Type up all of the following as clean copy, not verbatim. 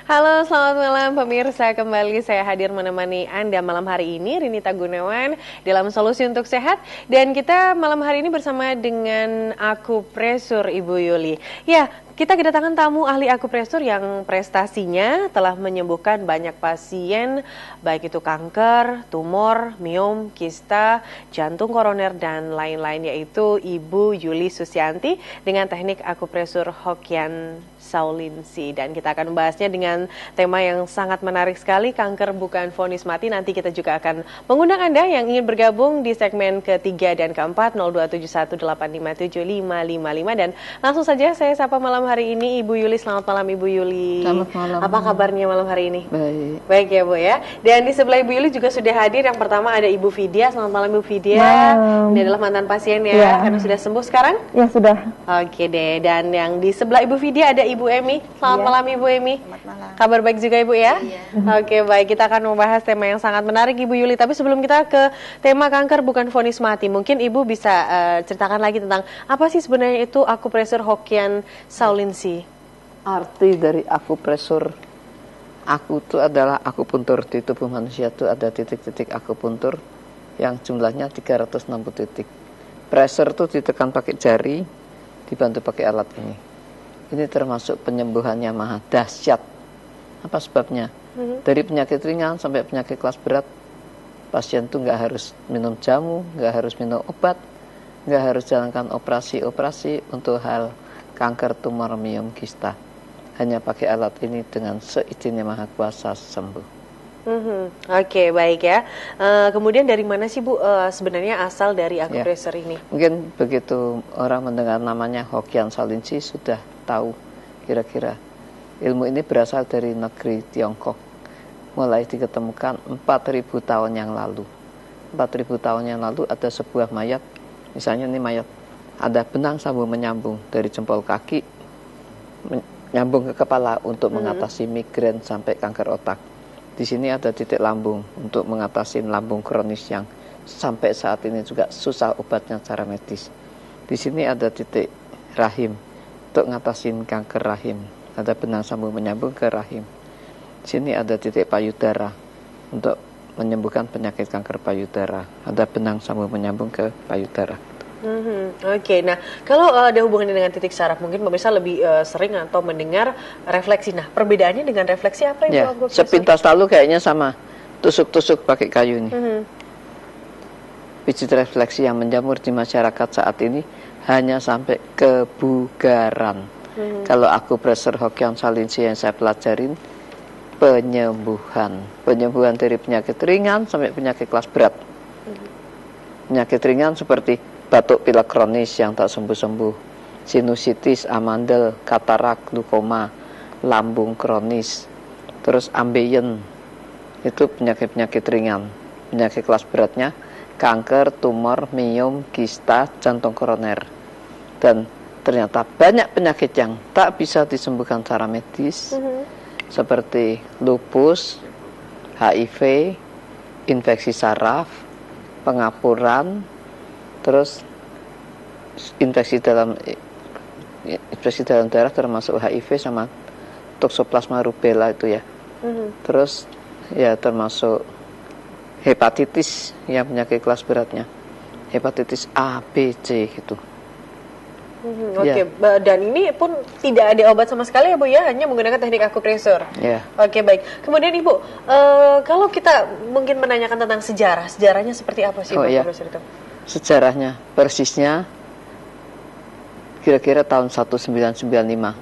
Halo, selamat malam pemirsa. Kembali saya hadir menemani Anda malam hari ini, Rinita Gunawan, dalam Solusi Untuk Sehat. Dan kita malam hari ini bersama dengan akupresur Ibu Yuli. Ya, kita kedatangan tamu ahli akupresur yang prestasinya telah menyembuhkan banyak pasien, baik itu kanker, tumor, miom, kista, jantung koroner, dan lain-lain, yaitu Ibu Yuli Susianti dengan teknik akupresur Hokian Saulinsi. Dan kita akan membahasnya dengan tema yang sangat menarik sekali, kanker bukan vonis mati. Nanti kita juga akan mengundang Anda yang ingin bergabung di segmen ketiga dan keempat 02718575555. Dan langsung saja saya sapa malam hari ini Ibu Yuli. Selamat malam Ibu Yuli. Selamat malam. Apa kabarnya malam hari ini? Baik. Baik ya Bu ya. Dan di sebelah Ibu Yuli juga sudah hadir. Yang pertama ada Ibu Vidya. Selamat malam Ibu Vidya. Ini adalah mantan pasien ya. Karena sudah sembuh sekarang? Ya sudah. Oke deh. Dan yang di sebelah Ibu Vidya ada Ibu Emi. Selamat malam Ibu Emi. Selamat malam. Kabar baik juga Ibu ya? Iya. Oke baik, kita akan membahas tema yang sangat menarik Ibu Yuli. Tapi sebelum kita ke tema kanker bukan vonis mati, mungkin Ibu bisa ceritakan lagi tentang apa sih sebenarnya itu akupresur Hokian Saulinsi? Arti dari akupresur, aku itu adalah akupuntur. Di tubuh manusia itu ada titik-titik akupuntur yang jumlahnya 360 titik. Pressure itu ditekan pakai jari, dibantu pakai alat ini. Ini termasuk penyembuhannya maha dahsyat. Apa sebabnya? Dari penyakit ringan sampai penyakit kelas berat, pasien tuh nggak harus minum jamu, nggak harus minum obat, nggak harus jalankan operasi-operasi untuk hal kanker, tumor, miom, kista. Hanya pakai alat ini dengan seizinnya maha kuasa sembuh. Oke baik ya. Kemudian dari mana sih Bu sebenarnya asal dari akupresur ini? Mungkin begitu orang mendengar namanya Hokian Saulinsi sudah tahu kira-kira ilmu ini berasal dari negeri Tiongkok. Mulai diketemukan 4.000 tahun yang lalu. 4.000 tahun yang lalu ada sebuah mayat. Misalnya ini mayat, ada benang sambung menyambung dari jempol kaki menyambung ke kepala untuk mengatasi migrain sampai kanker otak. Di sini ada titik lambung untuk mengatasi lambung kronis yang sampai saat ini juga susah obatnya secara medis. Di sini ada titik rahim untuk ngatasin kanker rahim. Ada benang sambung menyambung ke rahim. Di sini ada titik payudara untuk menyembuhkan penyakit kanker payudara. Ada benang sambung menyambung ke payudara. Oke, nah kalau ada hubungannya dengan titik saraf, mungkin pemirsa lebih sering atau mendengar refleksi. Nah, perbedaannya dengan refleksi apa ya, Ibu? sepintas lalu kayaknya sama, tusuk-tusuk pakai kayu ini. Pijit refleksi yang menjamur di masyarakat saat ini hanya sampai kebugaran. Kalau akupresur Hokian Saulinsi yang saya pelajarin, penyembuhan dari penyakit ringan sampai penyakit kelas berat. Penyakit ringan seperti batuk pilek kronis yang tak sembuh-sembuh, sinusitis, amandel, katarak, glaukoma, lambung kronis, terus ambeien, itu penyakit-penyakit ringan. Penyakit kelas beratnya kanker, tumor, miom, kista, jantung koroner. Dan ternyata banyak penyakit yang tak bisa disembuhkan secara medis, seperti lupus, HIV, infeksi saraf, pengapuran, terus infeksi dalam darah termasuk HIV sama toksoplasma rubella itu ya. Terus ya termasuk hepatitis yang penyakit kelas beratnya, hepatitis A, B, C gitu. Oke, dan ini pun tidak ada obat sama sekali ya Bu ya, hanya menggunakan teknik akupresur. Oke baik. Kemudian Ibu, kalau kita mungkin menanyakan tentang sejarahnya seperti apa sih akupresur itu? Sejarahnya persisnya kira-kira tahun 1995, 20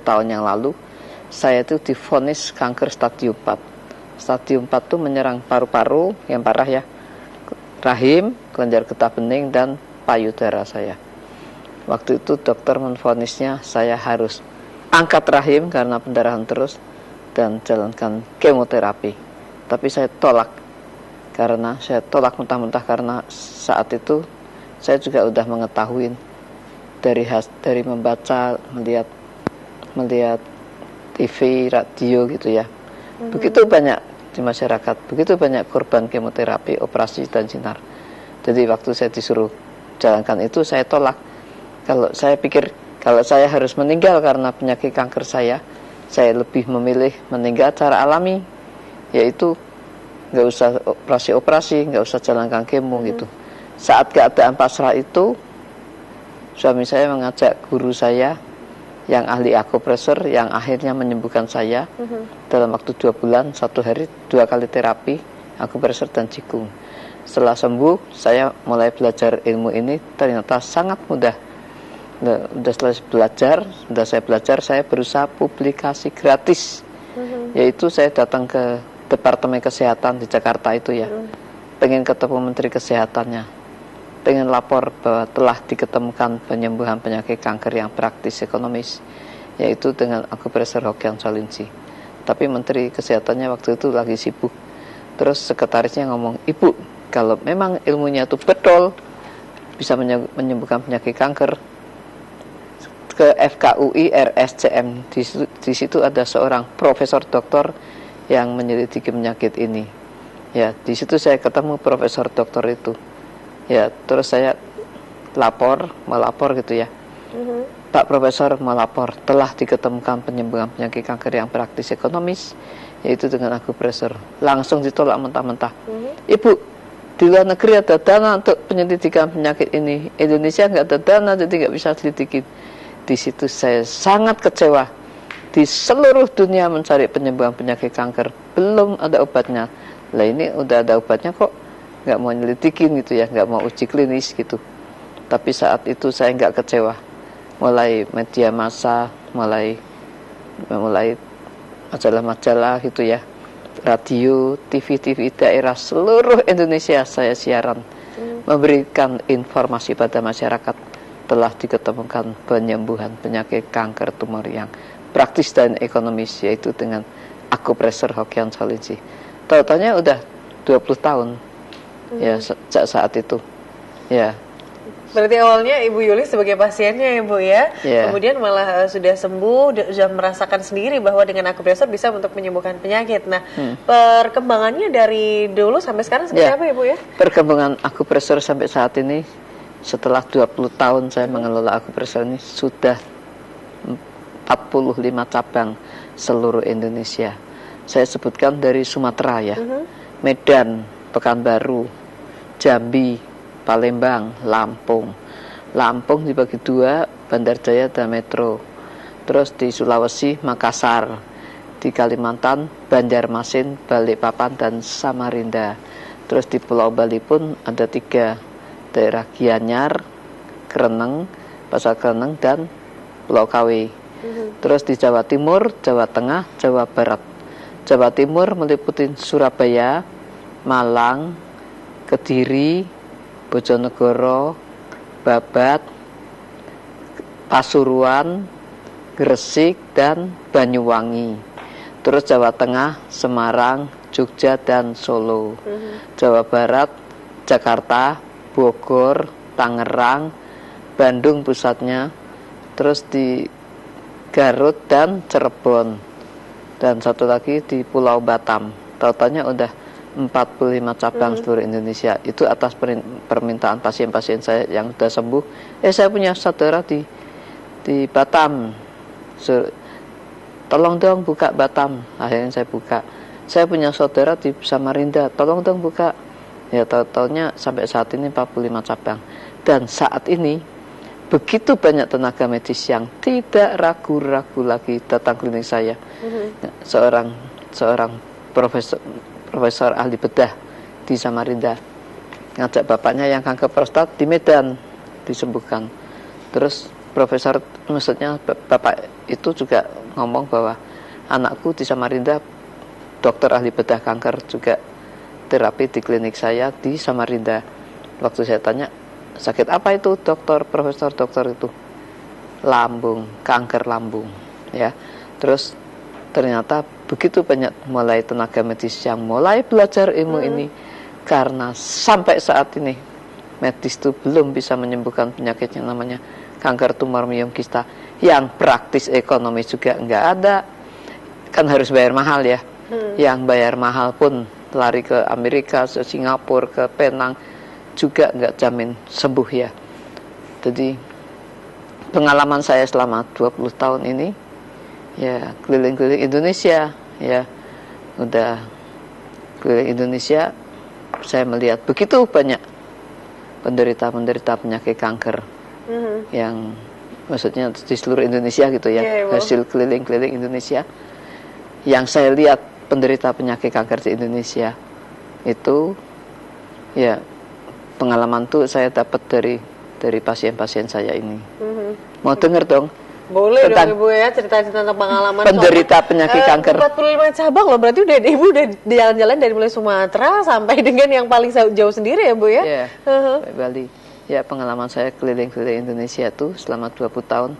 tahun yang lalu, saya itu divonis kanker stadium 4. Stadium 4 itu menyerang paru-paru yang parah ya, rahim, kelenjar getah bening, dan payudara saya. Waktu itu dokter menvonisnya saya harus angkat rahim karena pendarahan terus dan jalankan kemoterapi. Tapi saya tolak mentah-mentah karena saat itu saya juga udah mengetahui dari membaca, melihat TV, radio gitu ya. Begitu banyak di masyarakat, begitu banyak korban kemoterapi, operasi dan sinar. Jadi waktu saya disuruh jalankan itu saya tolak. Kalau saya pikir kalau saya harus meninggal karena penyakit kanker saya saya lebih memilih meninggal cara alami, yaitu nggak usah operasi, nggak usah jalankan kemo gitu. Saat keadaan pasrah itu, suami saya mengajak guru saya yang ahli akupresur yang akhirnya menyembuhkan saya dalam waktu 2 bulan, 1 hari 2 kali terapi akupresur dan jikung. Setelah sembuh, saya mulai belajar ilmu ini, ternyata sangat mudah. Udah saya belajar, saya berusaha publikasi gratis, yaitu saya datang ke Departemen Kesehatan di Jakarta itu ya, pengen ketemu Menteri Kesehatannya, pengen lapor bahwa telah diketemukan penyembuhan penyakit kanker yang praktis ekonomis, yaitu dengan akupresur Hokian Solinci. Tapi Menteri Kesehatannya waktu itu lagi sibuk. Terus sekretarisnya ngomong, "Ibu, kalau memang ilmunya itu betul bisa menyembuhkan penyakit kanker, ke FKUI RSCM, di situ ada seorang profesor doktor yang menyelidiki penyakit ini." Ya, di situ saya ketemu profesor doktor itu. Ya, terus saya melapor gitu ya. Pak Profesor melapor, telah diketemukan penyembuhan penyakit kanker yang praktis ekonomis, yaitu dengan akupresur. Langsung ditolak mentah-mentah. Ibu, di luar negeri ada dana untuk penyelidikan penyakit ini, Indonesia nggak ada dana, jadi nggak bisa selidikin. Di situ saya sangat kecewa. Di seluruh dunia mencari penyembuhan penyakit kanker, belum ada obatnya. Lah ini udah ada obatnya kok nggak mau nyelidikin gitu ya, nggak mau uji klinis gitu. Tapi saat itu saya nggak kecewa. Mulai media massa, mulai majalah-majalah gitu ya, radio, TV daerah seluruh Indonesia saya siaran, memberikan informasi pada masyarakat telah diketemukan penyembuhan penyakit kanker tumor yang praktis dan ekonomis, yaitu dengan akupresur Hokian Solinci. Totalnya udah 20 tahun ya sejak saat itu ya. Berarti awalnya Ibu Yuli sebagai pasiennya ya Bu ya, kemudian malah sudah sembuh, sudah merasakan sendiri bahwa dengan akupresur bisa untuk menyembuhkan penyakit. Nah, perkembangannya dari dulu sampai sekarang seperti apa ya Bu ya? Perkembangan akupresur sampai saat ini, setelah 20 tahun saya mengelola akupresur ini, sudah 45 cabang seluruh Indonesia. Saya sebutkan dari Sumatera ya, Medan, Pekanbaru, Jambi, Palembang, Lampung dibagi 2, Bandar Jaya dan Metro. Terus di Sulawesi, Makassar. Di Kalimantan, Banjarmasin, Balikpapan dan Samarinda. Terus di Pulau Bali pun ada 3 daerah, Gianyar, Kreneng, Pasar Kreneng dan Pulau Kawi. Terus di Jawa Timur, Jawa Tengah, Jawa Barat. Jawa Timur meliputi Surabaya, Malang, Kediri, Bojonegoro, Babat, Pasuruan, Gresik, dan Banyuwangi. Terus Jawa Tengah, Semarang, Jogja, dan Solo. Jawa Barat, Jakarta, Bogor, Tangerang, Bandung pusatnya. Terus di Garut dan Cirebon. Dan satu lagi di Pulau Batam. Totalnya udah 45 cabang seluruh Indonesia. Itu atas permintaan pasien-pasien saya yang sudah sembuh. Saya punya saudara di Batam, tolong dong buka Batam. Akhirnya saya buka. Saya punya saudara di Samarinda, tolong dong buka. Ya, totalnya sampai saat ini 45 cabang. Dan saat ini begitu banyak tenaga medis yang tidak ragu-ragu lagi datang klinik saya. Seorang profesor ahli bedah di Samarinda ngajak bapaknya yang kanker prostat di Medan disembuhkan. Terus maksudnya bapak itu juga ngomong bahwa anakku di Samarinda dokter ahli bedah kanker juga terapi di klinik saya di Samarinda. Waktu saya tanya, sakit apa itu profesor dokter itu? Lambung, kanker lambung ya. Terus ternyata begitu banyak mulai tenaga medis yang mulai belajar ilmu ini, karena sampai saat ini medis itu belum bisa menyembuhkan penyakit yang namanya kanker tumor miom-kista yang praktis ekonomis juga nggak ada, kan harus bayar mahal ya. Yang bayar mahal pun lari ke Amerika, ke Singapura, ke Penang juga nggak jamin sembuh ya. Jadi pengalaman saya selama 20 tahun ini ya keliling-keliling Indonesia, ya udah keliling Indonesia, saya melihat begitu banyak penderita penyakit kanker yang maksudnya di seluruh Indonesia gitu ya, hasil keliling-keliling Indonesia yang saya lihat penderita penyakit kanker di Indonesia itu, ya pengalaman tuh saya dapat dari pasien-pasien saya ini. Mau denger dong? Boleh dong Ibu ya, cerita-cerita tentang pengalaman penderita penyakit kanker. 45 cabang loh, berarti Ibu udah jalan-jalan dari mulai Sumatera sampai dengan yang paling jauh sendiri ya Bu ya? Iya, Bali. Ya pengalaman saya keliling-keliling Indonesia tuh selama 20 tahun.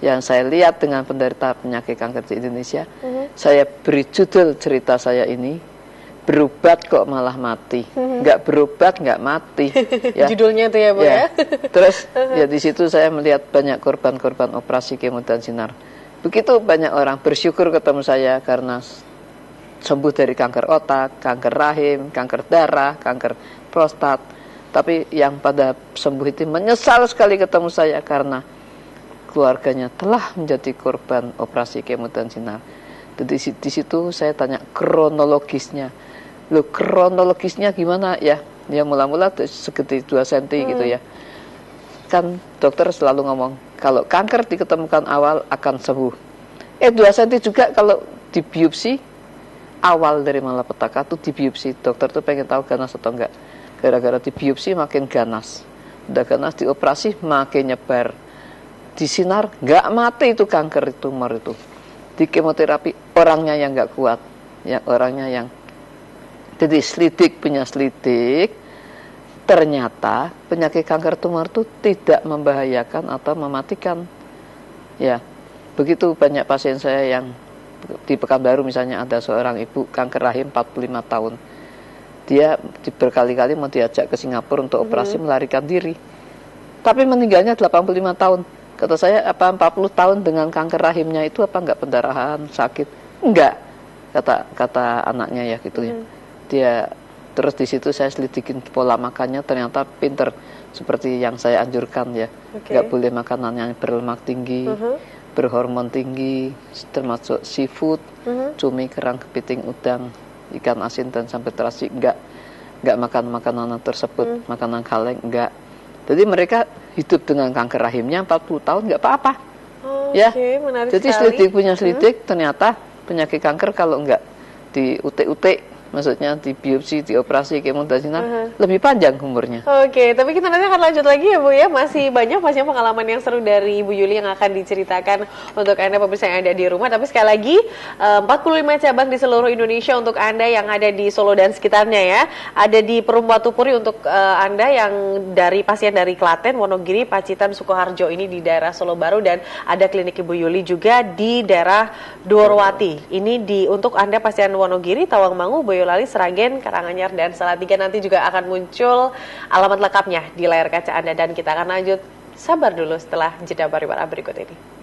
Yang saya lihat dengan penderita penyakit kanker di Indonesia, saya beri judul cerita saya ini, berobat kok malah mati. Nggak berobat nggak mati. Ya. Judulnya tuh ya Bu ya. Terus ya di situ saya melihat banyak korban-korban operasi kemo dan sinar. Begitu banyak orang bersyukur ketemu saya karena sembuh dari kanker otak, kanker rahim, kanker darah, kanker prostat. Tapi yang pada sembuh itu menyesal sekali ketemu saya karena keluarganya telah menjadi korban operasi kemo dan sinar. Jadi di situ saya tanya kronologisnya. Loh, kronologisnya gimana ya? Ya mula-mula segede 2 cm gitu ya. Kan dokter selalu ngomong, kalau kanker diketemukan awal akan sembuh. 2 cm juga kalau dibiopsi awal dari malapetaka tuh dibiopsi. Dokter tuh pengen tahu ganas atau enggak. Gara-gara dibiopsi makin ganas. Udah ganas dioperasi makin nyebar. Disinar nggak mati itu kanker tumor itu. Di kemoterapi orangnya yang nggak kuat, ya orangnya yang jadi selidik punya selidik. Ternyata penyakit kanker tumor itu tidak membahayakan atau mematikan. Ya, begitu banyak pasien saya yang di Pekanbaru misalnya ada seorang ibu kanker rahim 45 tahun. Dia berkali-kali mau diajak ke Singapura untuk operasi melarikan diri. Tapi meninggalnya 85 tahun. Kata saya, apa 40 tahun dengan kanker rahimnya itu apa enggak pendarahan, sakit? Enggak. Kata anaknya ya gitu ya. Dia terus di situ saya selidikin pola makannya, ternyata pinter seperti yang saya anjurkan ya. Enggak boleh makanan yang berlemak tinggi, berhormon tinggi, termasuk seafood, cumi, kerang, kepiting, udang, ikan asin dan sampai terasi, enggak makan makanan tersebut, makanan kaleng, enggak. Jadi mereka hidup dengan kanker rahimnya 40 tahun enggak apa-apa. Ya. Menarik jadi sekali. selidik punya selidik, ternyata penyakit kanker kalau enggak di utek-utek, maksudnya di biopsi, di operasi kemo dan sinar, lebih panjang umurnya. Oke, tapi kita nanti akan lanjut lagi ya Bu ya. Masih banyak pastinya pengalaman yang seru dari Ibu Yuli yang akan diceritakan untuk Anda pemirsa yang ada di rumah. Tapi sekali lagi 45 cabang di seluruh Indonesia untuk Anda yang ada di Solo dan sekitarnya ya. Ada di Perum Watupuri untuk Anda yang dari pasien dari Klaten, Wonogiri, Pacitan, Sukoharjo ini di daerah Solo Baru, dan ada klinik Ibu Yuli juga di daerah Dworowati. Ini untuk Anda pasien Wonogiri, Tawangmangu, Boyolali, Sragen, Karanganyar, dan Salatiga. Nanti juga akan muncul alamat lengkapnya di layar kaca Anda, dan kita akan lanjut. Sabar dulu setelah jeda pariwara berikut ini.